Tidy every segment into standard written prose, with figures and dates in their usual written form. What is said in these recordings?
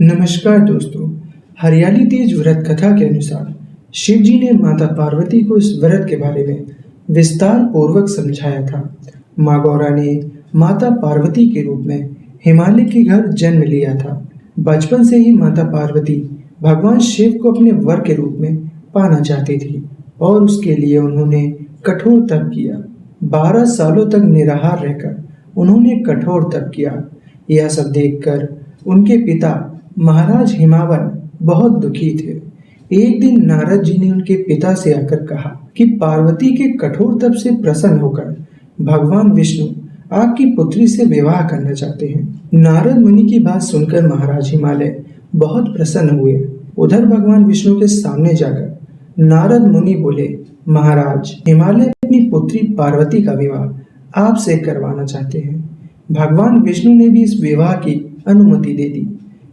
नमस्कार दोस्तों। हरियाली तीज व्रत कथा के अनुसार शिव जी ने माता पार्वती को इस व्रत के बारे में विस्तार पूर्वक समझाया था। माँ गौरा ने माता पार्वती के रूप में हिमालय के घर जन्म लिया था। बचपन से ही माता पार्वती भगवान शिव को अपने वर के रूप में पाना चाहती थी और उसके लिए उन्होंने कठोर तप किया। 12 सालों तक निराहार रहकर उन्होंने कठोर तप किया। यह सब देखकर उनके पिता महाराज हिमावन बहुत दुखी थे। एक दिन नारद जी ने उनके पिता से आकर कहा कि पार्वती के कठोर तप से प्रसन्न होकर भगवान विष्णु आपकी पुत्री से विवाह करना चाहते हैं। नारद मुनि की बात सुनकर महाराज हिमालय बहुत प्रसन्न हुए। उधर भगवान विष्णु के सामने जाकर नारद मुनि बोले, महाराज हिमालय अपनी पुत्री पार्वती का विवाह आपसे करवाना चाहते हैं। भगवान विष्णु ने भी इस विवाह की अनुमति दे दी।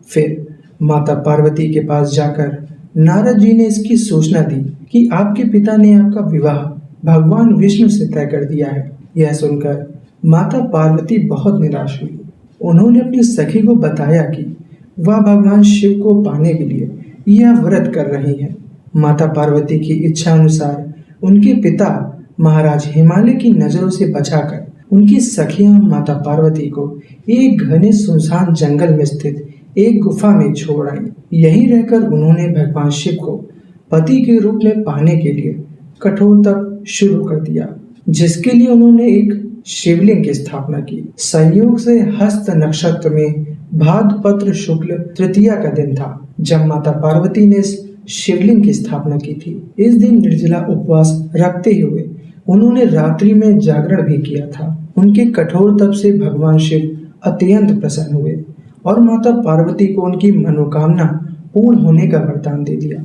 फिर माता पार्वती के पास जाकर नारद जी ने इसकी सूचना दी कि आपके पिता ने आपका विवाह भगवान विष्णु से तय कर दिया है। यह सुनकर माता पार्वती बहुत निराश हुई। उन्होंने अपनी सखी को बताया कि वह भगवान शिव को पाने के लिए यह व्रत कर रही है। माता पार्वती की इच्छा अनुसार उनके पिता महाराज हिमालय की नजरों से बचाकर उनकी सखियां माता पार्वती को एक घने सुनसान जंगल में स्थित एक गुफा में छोड़ आई। यहीं रहकर उन्होंने भगवान शिव को पति के रूप में पाने के लिए कठोर तप शुरू कर दिया, जिसके लिए उन्होंने एक शिवलिंग की स्थापना की। संयोग से हस्त नक्षत्र में भाद्रपद शुक्ल तृतीया का दिन था जब माता पार्वती ने इस शिवलिंग की स्थापना की थी। इस दिन निर्जला उपवास रखते हुए उन्होंने रात्रि में जागरण भी किया था। उनके कठोर तप से भगवान शिव अत्यंत प्रसन्न हुए और माता पार्वती को उनकी मनोकामना पूर्ण होने का वरदान दे दिया।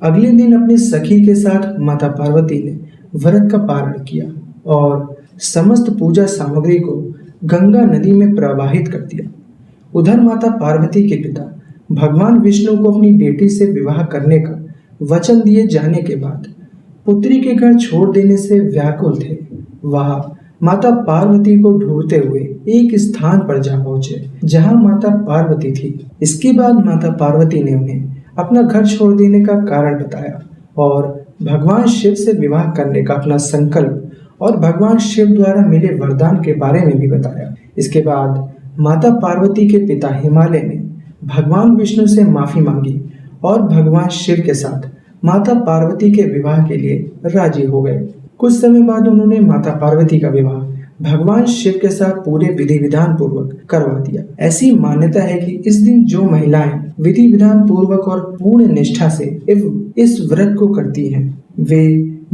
अगले दिन अपनी सखी के साथ माता पार्वती ने व्रत का पारण किया और समस्त पूजा सामग्री को गंगा नदी में प्रवाहित कर दिया। उधर माता पार्वती के पिता भगवान विष्णु को अपनी बेटी से विवाह करने का वचन दिए जाने के बाद पुत्री के घर छोड़ देने से व्याकुल थे। वह माता पार्वती को ढूंढते हुए एक स्थान पर जा पहुंचे जहां माता पार्वती थी। इसके बाद माता पार्वती ने उन्हें अपना घर छोड़ देने का कारण बताया और भगवान शिव से विवाह करने का अपना संकल्प और भगवान शिव द्वारा मिले वरदान के बारे में भी बताया। इसके बाद माता पार्वती के पिता हिमालय ने भगवान विष्णु से माफी मांगी और भगवान शिव के साथ माता पार्वती के विवाह के लिए राजी हो गए। कुछ समय बाद उन्होंने माता पार्वती का विवाह भगवान शिव के साथ पूरे विधि विधान पूर्वक करवा दिया। ऐसी मान्यता है कि इस दिन जो महिलाएं विधि विधान पूर्वक और पूर्ण निष्ठा से इस व्रत को करती हैं, वे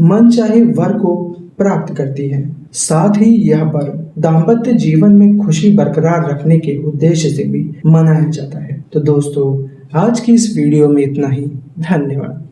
मन चाहे वर को प्राप्त करती हैं। साथ ही यह पर्व दाम्पत्य जीवन में खुशी बरकरार रखने के उद्देश्य से भी मनाया जाता है। तो दोस्तों, आज की इस वीडियो में इतना ही। धन्यवाद।